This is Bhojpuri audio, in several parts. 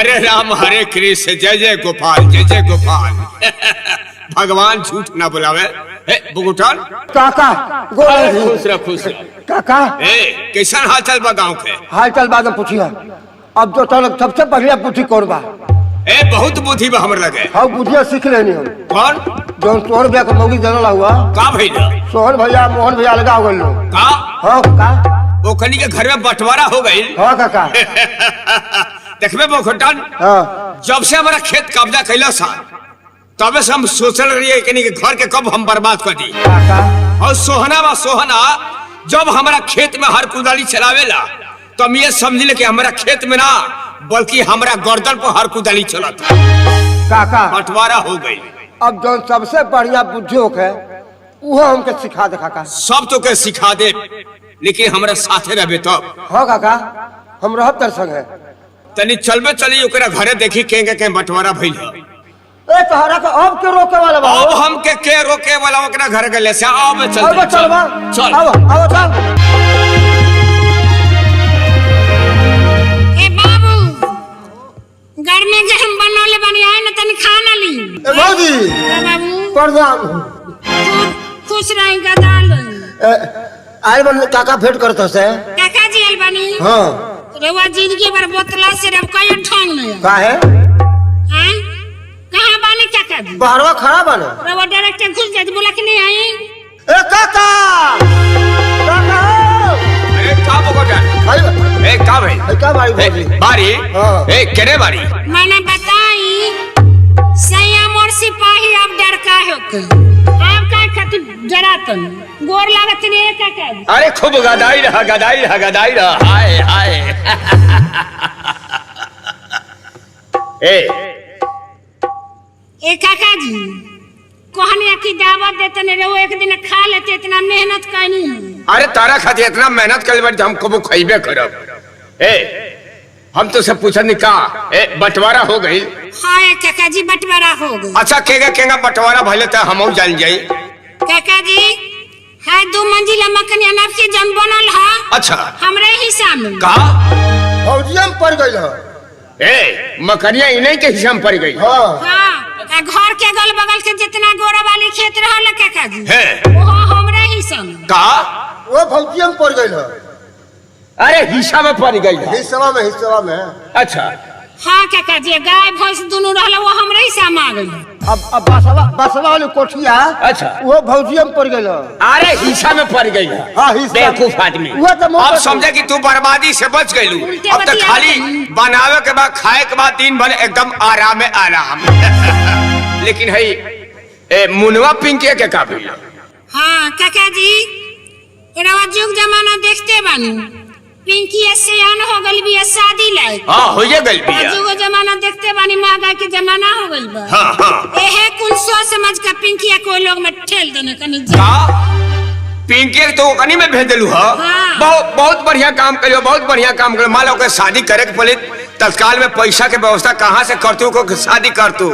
हरे राम हरे कृष्ण जय जय गोपाल जय जय गोपाल। भगवान झूठ ना बुलावे। बुगुटन काका खुश रह खुश रह। काका कैसन हाल चल बा गाँव के? हाल चल बाद पूछिया। अब जो तक सबसे बढ़िया बुद्धि कौन बा? बहुत बुद्धि बा हमर लगे। हाँ बुद्धिया सीख लेनी हम। कौन? जो सोहन भैया का मौगी जनल हुआ का भैया? सोहन भैया मोहन भैया अलगा हो गए लोग का? हाँ काका वो कनी के घर में बंटवारा हो गई। हाँ काका देखबे बुगुटन हाँ जब से हमारा खेत कब्जा कैला सा तबे से हम सोचल रहिए कि घर के कब हम बर्बाद कर दी। काका और सोहना जब हमारा खेत में हर कुदाली चलावेला तो हम ये समझ ले कि हमारा खेत में ना बल्कि हमारा गर्दन पर हर कुदाली चलता। काका बंटवारा हो गई। अब जो सबसे बढ़िया बुद्धि है वो हमके सिखा दे काका। सब तो के सिखा दे लेकिन हमारे साथे रहे तब। हाँ काका हम रहब तर संग है। तनी चलबे चली ओकरा घरे देखी के बंटवारा भइल है। ए तोहरा के अब के रोके वाला बा? अब हम के रोके वाला ओकरा घर गले से अब चल अब चल बा चल अब चल। ए बाबू घर में गहम बनोले बनी आए न तनी खाना ली। ए बाबूजी ए बाबू प्रणाम। खुश रही गदाल। आए बन काका भेंट करत से। काका जी अलबानी हाँ रवा जिंदगी भर बोतला से रब कयो ठंग नहीं का है? हैं कहां बानी काका जी? बाहरवा खड़ा बन। रवा डायरेक्टर घुस जात बोला कि नहीं आई। ए काका काका अरे का बगोटा ए का भाई का बारी बोली बारी हाँ। केने बारी मैंने बताई संयम और सिपाही अब डर का हो के आप का खातिर डरातन गोर लागत नहीं काका जी। अरे खूब गदाई रहा हाय हाय। ए काका जी कहने की दावत देते ने रहो एक दिन खा लेते इतना मेहनत करनी। अरे तारा खातिर इतना मेहनत कर बार हम कबो खइबे करब। हम तो सब पूछनी का बंटवारा हो गई। हाँ काका जी बंटवारा हो गई। अच्छा केगा बंटवारा भइले त हमहु जान जाई। काका जी है 2 मंजिला मकान अनाप के जम बनल है। अच्छा हमरे हिस्सा में का फौजिया में पड़ गई है। मकनिया इन्हीं के हिस्सा में पड़ गई। हाँ हाँ घर के अगल बगल के जितना गोरा वाली खेत रहल काका जी है वो हमरे हिस्सा में। का वो फौजिया में पड़ गई है। अरे हिस्सा में पड़ गई। हिस्सा में अच्छा हाँ काका जी गाय भैंस दोनों रहल वो हमरे हिस्सा में आ गई। अब बसवा वाली कोठिया अच्छा वो फौजिया में पड़ गई है। अरे हिस्सा में पड़ गई है। हाँ हिस्सा बेवकूफ आदमी। वो तो अब समझे कि तू बर्बादी से बच गई। अब तो खाली बनावे के बाद खाए के बाद दिन भर एकदम आराम। लेकिन है मुनवा पिंके के का भइल? हाँ काका जी रवा जुग जमाना देखते बानी पिंकी सियान हो गई भी शादी लायक। हाँ हो गई बिया। जुग जमाना देखते बानी महंगाई के जमाना हो गई बा। हाँ हाँ एहे कुल सोच समझ के पिंकी कोई लोग में ठेल देने कनी का पिंके तो कनी में भेज देलू। हाँ बहुत बढ़िया काम करियो बहुत बढ़िया काम करियो। मान लो के शादी करे के पड़े तत्काल में पैसा के व्यवस्था कहाँ से करतू को शादी करतू।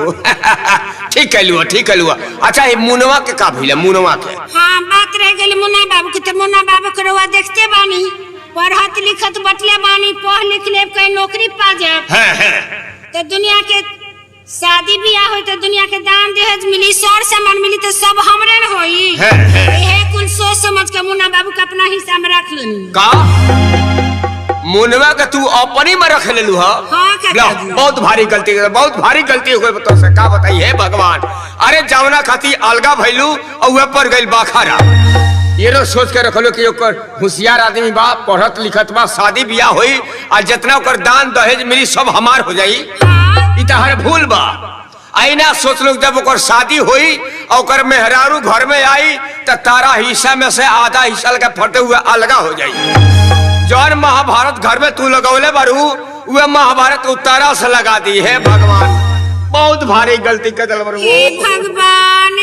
ठीक कहलू। अच्छा ये मुनवा के का भइल? मुनवा के हाँ बात रह गई मुन्ना बाबू के। तो मुन्ना बाबू के रवा देखते बानी पढ़त लिखत बटले बानी पढ़ लिख ले कहीं नौकरी पा जाए तो दुनिया के शादी ब्याह हो तो दुनिया के दान दहेज मिली सर सामान मिली तो सब हमरे न होई। यही कुल सोच समझ के मुन्ना बाबू के अपना हिस्सा में रख लेनी। का मुनवा के तू अपनी में रख लेलू? हाँ काका जी बहुत भारी गलती हो गई। तो से का बताई है भगवान। अरे जावना खाती अलगा भइलू और वह पर गइल बाखारा। ये नो सोच के रखलो कि ओकर होशियार आदमी बा पढ़त लिखत बा शादी बियाह होई और जितना ओकर दान दहेज मिली सब हमार हो जाई। हाँ। ई तहर भूल बा। आईना सोच लो जब ओकर शादी होई और ओकर मेहरारू घर में आई तो तारा हिस्सा में से आधा हिस्सा के फटे हुए अलगा हो जाई। जौन महाभारत घर में तू लगौले बारू वह महाभारत उतारा से लगा दी है भगवान। बहुत भारी गलती कर दिल बारू। हे भगवान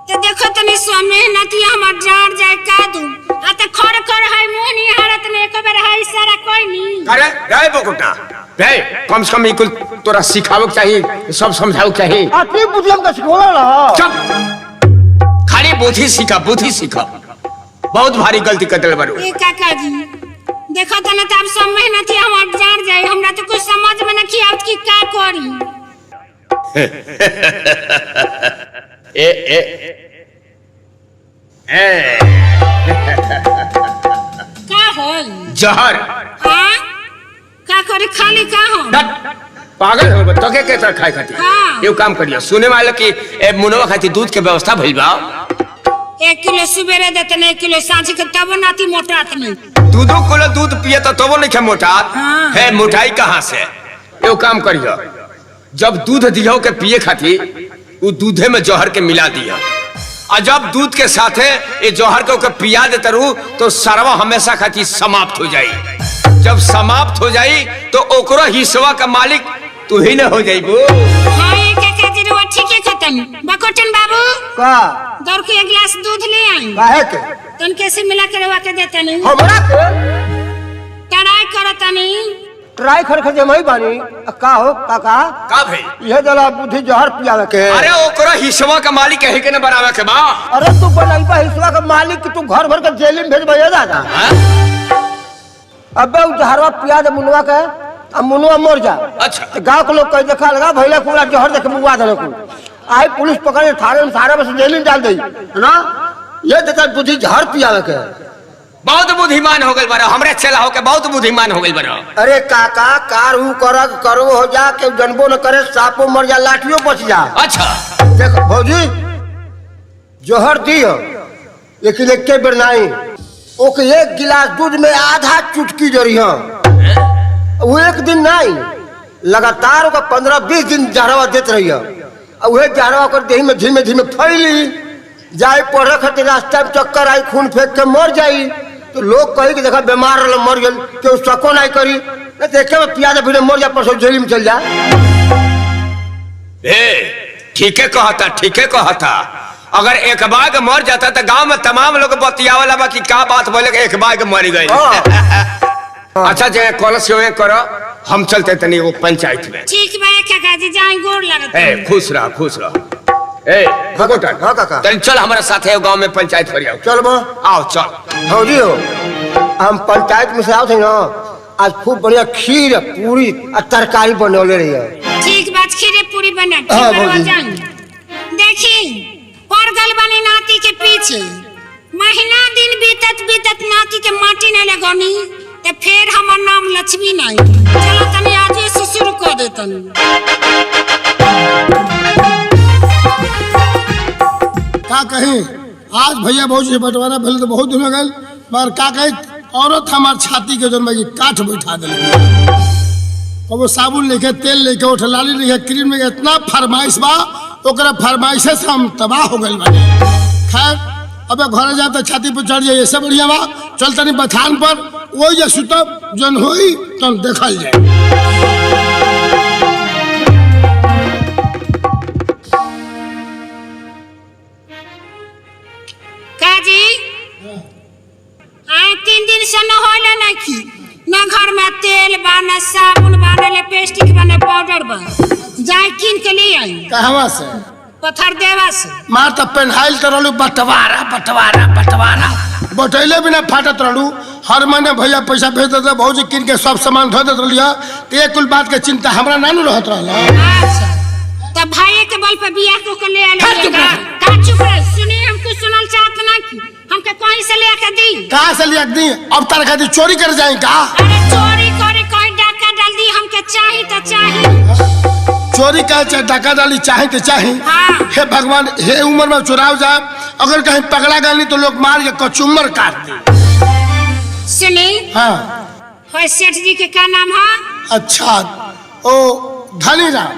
तो देखो तनी सो मेहनती हमर जान जाए का दू आ त खर है मोहनी हारत ने एको बेर हाई सारा कोई नहीं। अरे रे बकुटा रे कम से कम इकुल तोरा सिखावे चाहिए सब समझावे चाहिए। अपनी बुद्धि का सिखोला रहा। चुप खाली बुद्धि सीखा बहुत भारी गलती कर दिल बारू। ए काका जी देखो तना त अब सब मेहनती हमार जान जाए हमरा तो कुछ समझ में नहीं आवत कि का करी। ए ए ए का होल जहर। हां का करे खाली का हो पागल हो तो के तरह खाए खाती। हाँ। ये काम करियो सुने वाले कि ए मुनवा खाती दूध के व्यवस्था भइल बा। 1 किलो सुबेरे देते नहीं 1 किलो सांझ के तब नाती मोटात नहीं। दूधो किलो दूध पिए तो तबो नहीं खे मोटात। हाँ। है मोटाई कहाँ से? ये काम करियो जब दूध दियो के पिए खाती वो दूधे में जहर के मिला दिया और जब दूध के साथे ये जहर के पिया देते रहू तो सरवा हमेशा खाती समाप्त हो जाई। जब समाप्त हो जाई तो ओकरो हिस्सा का मालिक तू ही न हो जाइबो। हां एक एक दिन ठीक है खत्म। बकोटन बाबू का दौड़ के 1 गिलास दूध ले आई। काहे के तन कैसे मिला के रवा के देता नहीं हमरा के टराई करता नहीं। ट्राई कर जमई बानी का हो काका का भाई ये जला बुद्धि जहर पियावे के। अरे ओकरो हिस्सा का मालिक है के न बनावे के बा। अरे तू बनैबा हिस्सा का मालिक कि तू घर भर के जेल में भेजबा ये दादा। अबे उ जहरवा पिया दे मुनवा के अब मुनवा मर जा। अच्छा तो गांव के लोग कह देखा लगा भैया पूरा जहर देख मुआ देने को आई पुलिस पकड़े थाने में सारा बस जेल में डाल दी है ना। ये देखा बुद्धि जहर पियावे के बहुत बुद्धिमान हो गई बड़ा हमरे चला हो के बहुत बुद्धिमान हो गई बड़ा। अरे काका कार हूँ करो हो जा के जनबो न करे सांपो मर जा लाठियों बच जा। अच्छा देख भौजी जोहर दियो लेकिन एक बेर नहीं ओके 1 गिलास दूध में आधा चुटकी जरी वो एक दिन नहीं लगातार 15-20 दिन जहरवा देते रही वही जहरवा कर देही में धीमे धीमे फैली जाए पढ़े खातिर रास्ता में चक्कर आई खून फेंक के मर जाई तो लोग कही कि देखा बीमार रहा मर गल क्यों सको नहीं करी देखे में पिया फिर मर जा परसों जेल में चल जा। ठीक है कहता अगर एक बाग मर जाता तो गांव में तमाम लोग बतियावला बा कि का बात बोले एक बाग मर गई। अच्छा जे कॉलेज से करो हम चलते तनी वो पंचायत में। ठीक बा काका जी जाई गोर लगत। ए खुश रह ए भगोटन हां काका तनी चल हमारे साथ है गांव में पंचायत करियो। चल बा आओ चल भौजी हो हम पंचायत में से आओ थे ना आज खूब बढ़िया खीर पूरी और तरकारी बनौले रही है। ठीक बात खीरे पूरी बना हाँ, बनवा जान। देखी परगल बनी नाती के पीछे महीना दिन बीतत नाती के माटी न लगनी ते फिर हमर नाम लक्ष्मी नहीं। चलो तनी आज से शुरू कर देतन। का कहीं आज भैया भौजी से बंटवारा भेल तो बहुत दिन हो गए मगर का कही औरत हमार छाती के जन्म की काठ बैठा दिल कबो साबुन लेके तेल लेके उठलाली लेके क्रीम लेके इतना फरमाइश बा ओकरा फरमाइशे से हम तबाह हो गए बानी। खैर अबे घर जा तो छाती पर चढ़ जाए ऐसे बढ़िया बा चल तनी बथान पर वही जे सुतब जन होई तो देखल जाए। काजी आ 3 दिन से न होले ना की ना घर में तेल बा ना साबुन बा ना लिपस्टिक बा ना पाउडर बा जाए किन के ले आई। कहवा से पत्थर देवा से मार तो पेन्हाइल तो रहलू बटवारा बटैले बिना फाटत रहलू हर महीने भैया पैसा भेज देते भौजी किन के सब सामान धो देते रहिया तो एक कुल बात के चिंता हमरा नानू रहत रहल। अच्छा तब भाई के बल पे बियाह को ले आले का चुप रह सुनी हमको सुनल चाहत ना की हमके कहीं से ले के दी कहां से लिया दी अब तार खातिर चोरी कर जाई का। अरे चोरी करे कोई डाका डाल दी हमके चाही तो चाही चोरी का चाहे डाका डाली चाहे तो चाहे। हाँ। हे भगवान हे उम्र में चुराव जाए अगर कहीं पकड़ा गया नहीं तो लोग मार के कचुम्बर काट दे। सुनी हाँ होय सेठ जी के क्या नाम है? अच्छा ओ धनी राम।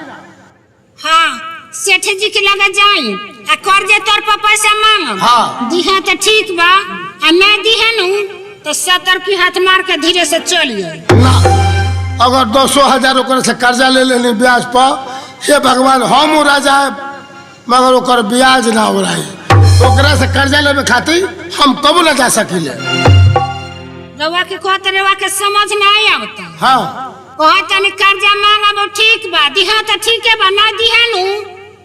हाँ सेठ जी के लगे जाई आ कर्जे तोर पर पैसा मांग हाँ। दिहा तो ठीक बा आ मैं दिहे नु तो 70 की हाथ मार के धीरे से चलिए ना अगर 200,000 ओकर से कर्जा ले लेनी ब्याज पर हे भगवान हम उड़ा जाए मगर ओकर ब्याज ना उड़ाई ओकरा से कर्जा लेवे खातिर हम कबू ना जा सकिले। रवा के कहत रवा के समझ नहीं आवता। हाँ कहत तनी कर्जा मांगब ठीक बा दिहा तो ठीक है बा ना दिहे नु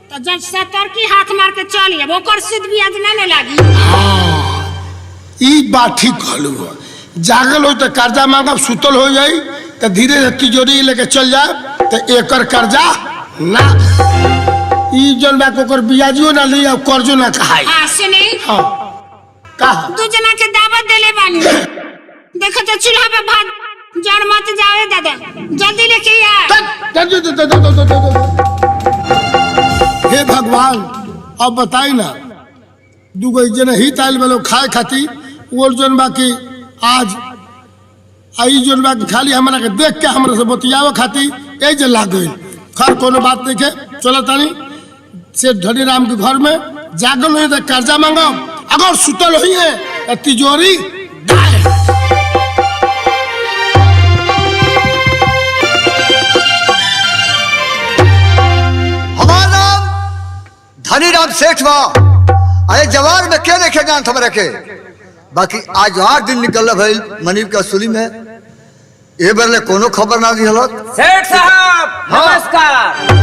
तो जब 70 की हाथ मार के चलिए ओकर सूद ब्याज ना लागी। हाँ ई बात ठीक कहलू जागल हो तो कर्जा मांगब, सुतल हो जाई तो धीरे धीरे तिजोरी लेके चल जाए तो एकर कर्जा ना ई जन बा को बियाजियो ना ली और कर्जो ना कहाई। हाँ सुनी, हाँ कहा दू जना के दावत देले बानी, देखो तो चूल्हा पे भात जड़ मत जावे दादा, जल्दी लेके आ। हे भगवान, अब बताई ना दूगो जन ही ताल वालों खाए खाती वो जन बाकी आज आई जन बाकी खाली हमारा के देख के हमरा से बतियावे खाती ए जे लाग गई। खैर कोनो बात नहीं के, चलो तानी से धनी राम के घर में जागल हुई तो कर्जा मांगो, अगर सुतल हुई है तो तिजोरी दाए। हमारा नाम धनी राम सेठ बा। अरे जवान में क्या देखे जान थम रखे, बाकी आज 8 दिन निकल भाई मनीब के असुली में ये बरले कोनो खबर ना दी हलत। सेठ साहब नमस्कार।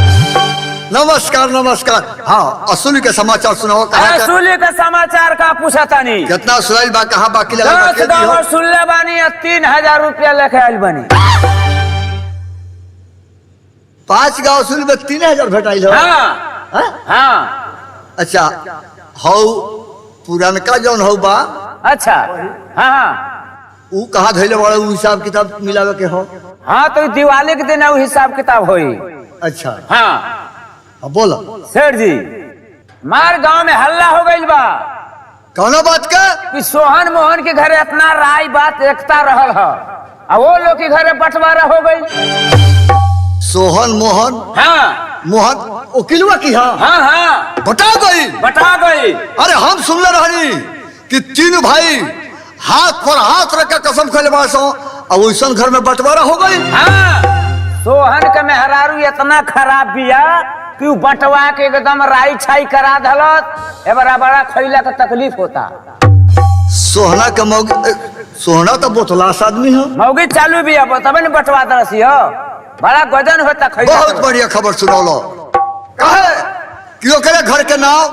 नमस्कार नमस्कार। हाँ असुली के समाचार सुनाओ। असुली के समाचार का पूछा था नहीं, कितना सुनाई बा, कहाँ बाकी लगा 10 गाँव सुनले बानी, 3000 रुपया लेके आयल बनी। 5 गाँव असुली में 3000 भेटाइल हो। हाँ हाँ अच्छा हौ पुरानका जौन हौ बा, अच्छा हाँ ऊ कहाँ धैले बड़ा, ऊ हिसाब किताब मिलावे के हो। हाँ तो दिवाली के दिन हिसाब किताब होई। अच्छा हाँ बोलो सेठ जी, मार गांव में हल्ला हो गई बा। कौनो बात का कि सोहन मोहन के घरे इतना राय बात एकता रहल है, और वो लोग के घरे बंटवारा हो गई। सोहन मोहन, हाँ मोहन वकीलवा की हाँ हाँ हाँ बता गई। अरे हम सुनले रहनी कि 3 भाई हाथ पर हाथ रख के कसम खैले बासो और वैसन घर में बंटवारा हो गई। हाँ सोहन के मेहरारू इतना खराब बिया कि उ बंटवा के एकदम राई छाई करा दलत, एबरा बड़ा खैला का तकलीफ होता। सोहना के मौगी, सोहना तो बोतलास आदमी है, मौगी चालू बिया तबे न बंटवा दलसी हो, बड़ा गजन होता खैला। बहुत बढ़िया खबर सुनौलो। कहे कि ओकरे घर के नाम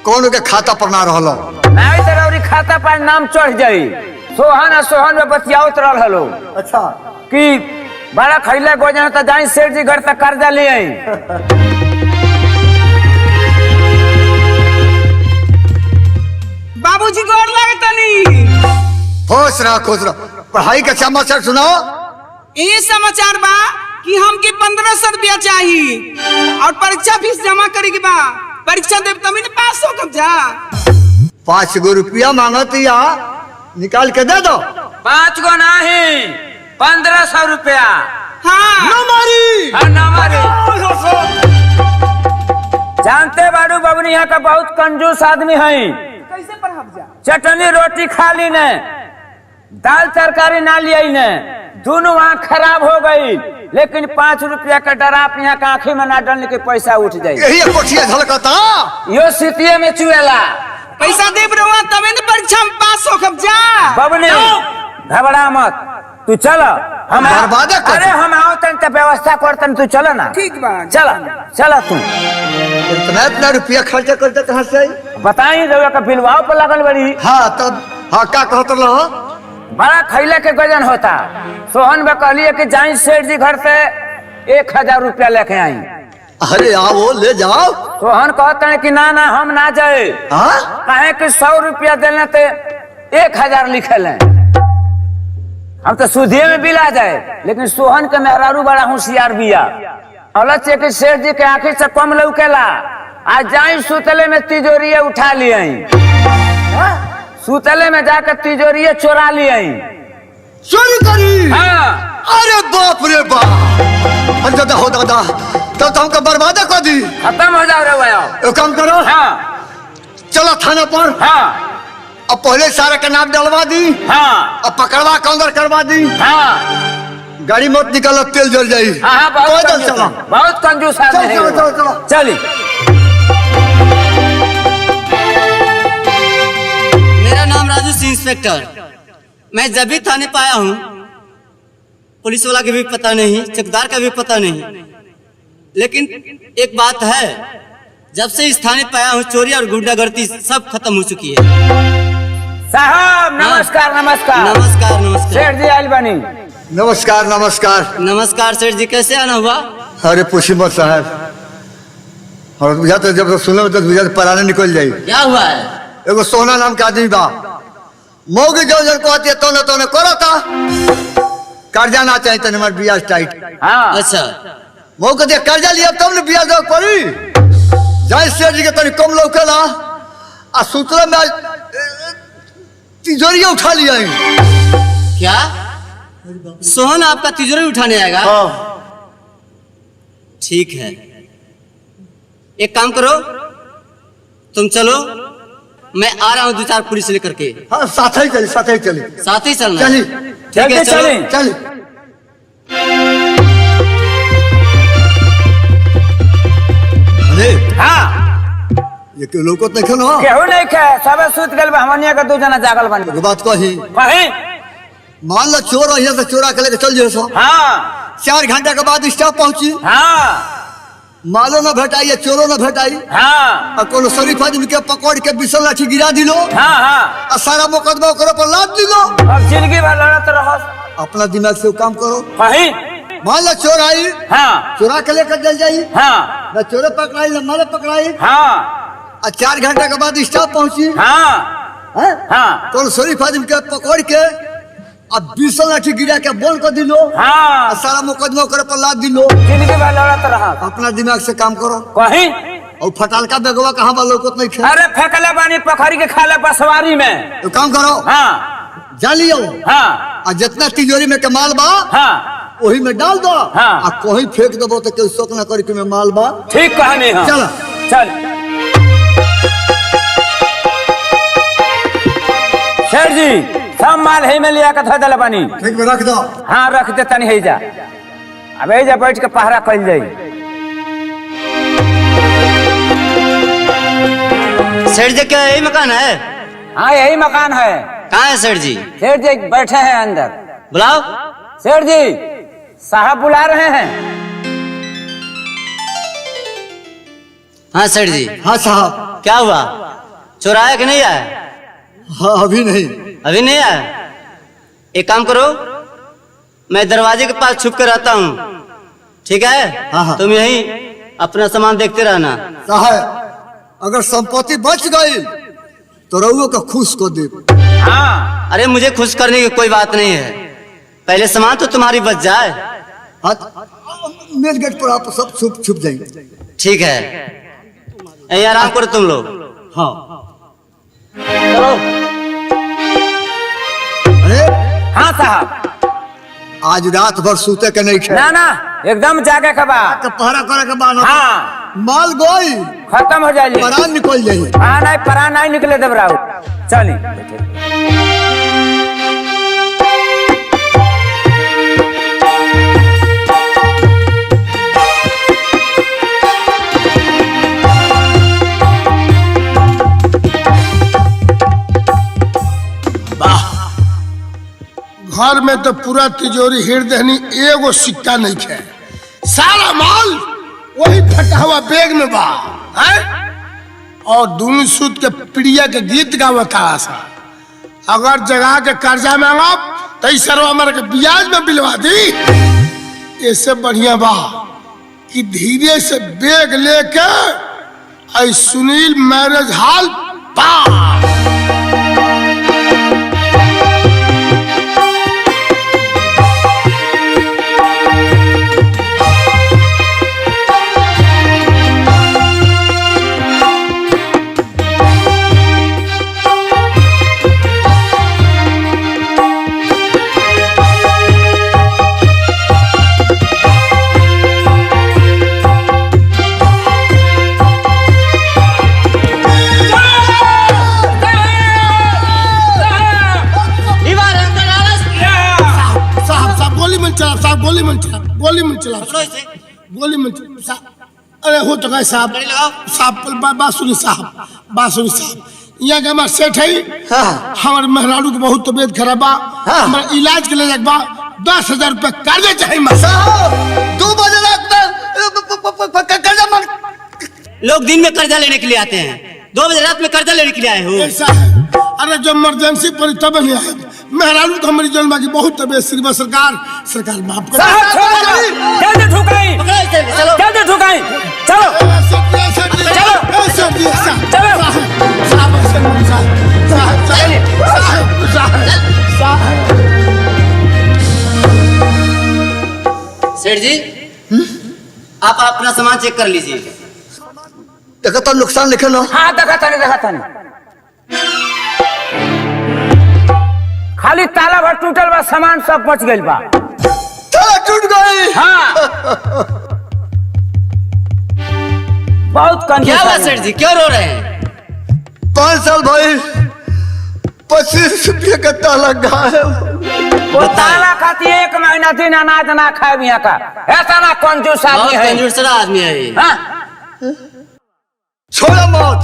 कौन के खाता पर ना रहलो, नहीं तरह खाता पर नाम चढ़ जाई। सोहन और सोहन में बतियावत रहल हलो। अच्छा कि बड़ा खैला गोजन तो जाई सेठ जी घर तक कर्जा ले आई। बाबूजी गोर लगतनी। खुश रह। पढ़ाई का समाचार सुनाओ। ये समाचार बा कि हमके 1500 रुपया चाहिए और परीक्षा फीस जमा करे के बा, परीक्षा देव तभी न पास हो कब जा। 5 गो रुपया मांगत या निकाल के दे दो। 5 गो नहीं 1500 रुपया। हाँ ना मारी। जानते बाड़ू बबनी यहाँ का बहुत कंजूस आदमी है। कैसे पढ़ब जा। चटनी रोटी खा ली ने, दाल तरकारी ना लिया ने, दोनों वहाँ खराब हो गई। लेकिन 5 रुपया का डराप यहाँ का आँखी में ना डालने के पैसा उठ जाये। यही कोठिया झलकता यो सिटिये में चुएला। पैसा देव रहुआ तभी न परीक्षा में पास हो कब जा। बबनी घबरा मत, तू चल। हम बर्बाद कर। अरे हम आवतन तो व्यवस्था करतन, तू चल ना। ठीक बा चल तू। इतना रुपया खर्चा करते कहाँ से? बताई रउआ का बिलवाओ पर लगल बड़ी। हाँ तब हाँ क्या कहते रहो? बड़ा खैले के गजन होता। सोहन में कहलिए कि जाई सेठ जी घर से 1000 रुपया लेके आई। अरे आओ ले जाओ। सोहन कहते हैं कि ना हम ना जाए। हाँ कहे कि 100 रुपया देने ते 1000 लिखल है, हम तो सुधिये में बिला जाए। लेकिन सोहन के मेहरारू बड़ा होशियार बिया, अलग से कि सेठ जी के आंखी से कम लौकेला। आज जाई सुतले में तिजोरी उठा लिए, सुतले में जाकर तिजोरी चोरा लिए। चोरी करी? हाँ। अरे बाप रे बाप, दादा हो दादा, तब तो हमको बर्बाद कर दी। खत्म हो जाओ रे। एक काम करो, हाँ चलो थाना पर। हाँ अब पहले सारा का नाम डलवा दी। हाँ अब पकड़वा के अंदर करवा दी। हाँ गाड़ी मत निकालो, तेल जल जाई। हाँ बहुत पैदल चलो। बहुत कंजूस आदमी है। चलो। चली। मेरा नाम राजू सिंह इंस्पेक्टर। मैं जब भी थाने पे आया हूँ, पुलिस वाला का भी पता नहीं, चौकीदार का भी पता नहीं, लेकिन एक बात है, जब से इस थाने पे आया हूँ चोरी और गुंडागर्दी सब खत्म हो चुकी है। साहब नमस्कार नमस्कार नमस्कार नमस्कार सेठ जी आयल बनी। नमस्कार नमस्कार। नमस्कार सेठ जी, कैसे आना हुआ? अरे पूछी मत साहब, और बुझाते जब सुने तो बुझाते पराने निकल जाई। क्या हुआ है? एगो सोना नाम का आदमी बा, मौगी जो जन को आती तो ने करो था कर्जा ना चाहिए तने हमार ब्याज टाइट। हाँ अच्छा, मौके दे कर्जा लिया तब ने ब्याज दे पड़ी जाय सेठ जी के तनी कम लौकेला आ सूत्र में तिजोरी उठा लिया है। क्या सोहन आपका तिजोरी उठाने आएगा? ठीक है, एक काम करो, तुम चलो, मैं आ रहा हूँ 2-4 पुलिस लेकर के। हाँ साथ ही चली साथ ही चलना। चली ठीक है, चलो। चली। अरे हाँ ये क्यों लोग नहीं ना केहू नहीं खे, सब सुत गल बा, हमनिया के 2 जना जागल बनी। एगो बात कही, कहीं मान लो चोर यहाँ से चोरा के लेके चल जाए सो, हाँ 4 घंटा के बाद स्टाफ पहुंची, हाँ मालो न भेटाई या चोरो न भेटाई, हाँ और कोनो शरीफ आदमी के पकड़ के बिसल लाठी गिरा दिलो, हाँ हाँ और सारा मुकदमा ओकरा पर लाद दिलो। अब जिंदगी भर लड़त रहस। अपना दिमाग से वो काम करो। कहीं मान लो चोर आई, हाँ चोरा के लेकर चल जाई, हाँ न चोरे पकड़ाई न माले पकड़ाई, हाँ और 4 घंटा के बाद स्टाफ पहुंची, हाँ हैं? हाँ कोनो शरीफ आदमी के पकड़ के अब बिसल लाठी गिरा के बोल कर दिलो, हाँ और सारा मुकदमा ओकरा पर लाद दिलो। जिंदगी भर लड़त रहस। अपना दिमाग से काम करो। कहीं और फटालका बेगवा कहाँ बा लोग नहीं खे, अरे फेंकले बानी पोखरी के खाले बसवारी में। तो काम करो, हाँ जा लियो, हाँ और जितना तिजोरी में के माल बा हाँ वही में डाल दो, हाँ। और कहीं फेंक दबो तो कोई शौक ना करी कि में माल बा। ठीक कहानी है। चलो। चल सेठ जी, सब माल है में लिया के धो दल बानी। ठीक में रख दो। हाँ रख दे तनी है जा, अब है जा बैठ के पहरा कल जाई। सेठ जी क्या यही मकान है? हाँ यही मकान है। कहाँ है सेठ जी? सेठ जी बैठे हैं अंदर। बुलाओ। सेठ जी साहब बुला रहे हैं। हाँ सेठ जी। हाँ साहब। क्या हुआ, चोर आया कि नहीं आया? हाँ अभी नहीं। अभी नहीं आया? एक काम करो, मैं दरवाजे के पास छुप कर रहता हूँ, ठीक है? हाँ, हाँ। तुम यहीं अपना सामान देखते रहना। साहब अगर संपत्ति बच गई तो रउओ का खुश को दे। हाँ अरे मुझे खुश करने की कोई बात नहीं है, पहले सामान तो तुम्हारी बच जाए। मेन गेट पर आप सब छुप जाएंगे। ठीक है, यहीं आराम करो तुम लोग। हाँ चलो। अरे हाँ साहब, आज रात भर सूते के नहीं खे, ना ना एकदम जागे के बाद के पहरा करे के बाद हाँ माल गोई खत्म हो जाइए। परान निकल जाई। हाँ नहीं परा नहीं निकले देवराव। चली घर में तो पूरा तिजोरी हिर देनी, एगो सिक्का नहीं खे, सारा माल वही फटा हुआ बैग में बा है? और दोनों सूत के प्रिया के गीत गावता सा, अगर जगह के कर्जा मांगा तो सरवा हमारे के ब्याज में बिलवा दी। इससे बढ़िया बा कि धीरे से बैग लेके आई सुनील मैरिज हॉल पार। गोली मन चला अरे हो तो गए साहब। साहब बात सुनी साहब, यहाँ के हमारे सेठ है, हमारे मेहरारू के बहुत तबियत खराब बा, हमारे इलाज के लिए बा 10,000 रुपया कर्जा चाहिए। 2 बजे रात में कर्जा मांग। लोग दिन में कर्जा लेने के लिए आते हैं, 2 बजे रात में कर्जा लेने के लिए आए हो? ऐसा है, अरे जब इमरजेंसी पड़ी तब नहीं आए। मेहरानू तो हमारी जन्म की बहुत तबियत श्रीमत सरकार सरकार माफ कर। साहब छोड़ो, जल्दी ठुकाई, चलो जल्दी ठुकाई, चलो सेठ जी आप अपना सामान चेक कर लीजिए। देखा तो नुकसान लिखे ना। हाँ देखा था नहीं खाली ताला भर टूटल बा, सामान सब बच गइल बा। ताला टूट गई। हाँ बहुत क्या हुआ कंजूस सेठ जी, क्यों रो रहे हैं? 5 साल भाई 25 रुपये का ताला गायब। वो ताला खाती 1 महीना दिन अनाज ना खाए मियाँ का, ऐसा ना कंजूस आदमी बहुत है। कंजूस आदमी है ये। हाँ? छोड़ा मत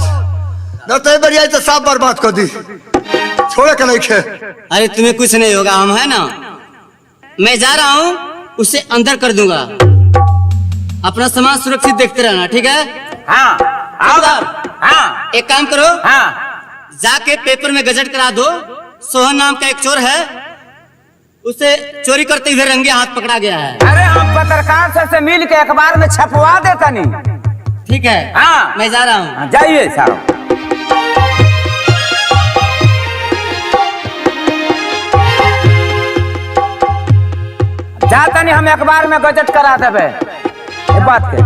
न तो बढ़िया तो साफ बर्बाद कर दी। छोड़े का नहीं खे। अरे तुम्हें कुछ नहीं होगा, हम है ना, मैं जा रहा हूँ उसे अंदर कर दूंगा। अपना सामान सुरक्षित देखते रहना, ठीक है? हाँ आओ। हाँ एक काम करो, हाँ जाके पेपर में गजट करा दो। सोहन नाम का एक चोर है, उसे चोरी करते इधर रंगे हाथ पकड़ा गया है। अरे हम पत्रकार सर से मिल के अखबार में छपवा देता नहीं। ठीक है? हाँ मैं जा रहा हूँ। जाइए साहब। जाता नहीं, हम अखबार में गजट करा देवे ये बात के।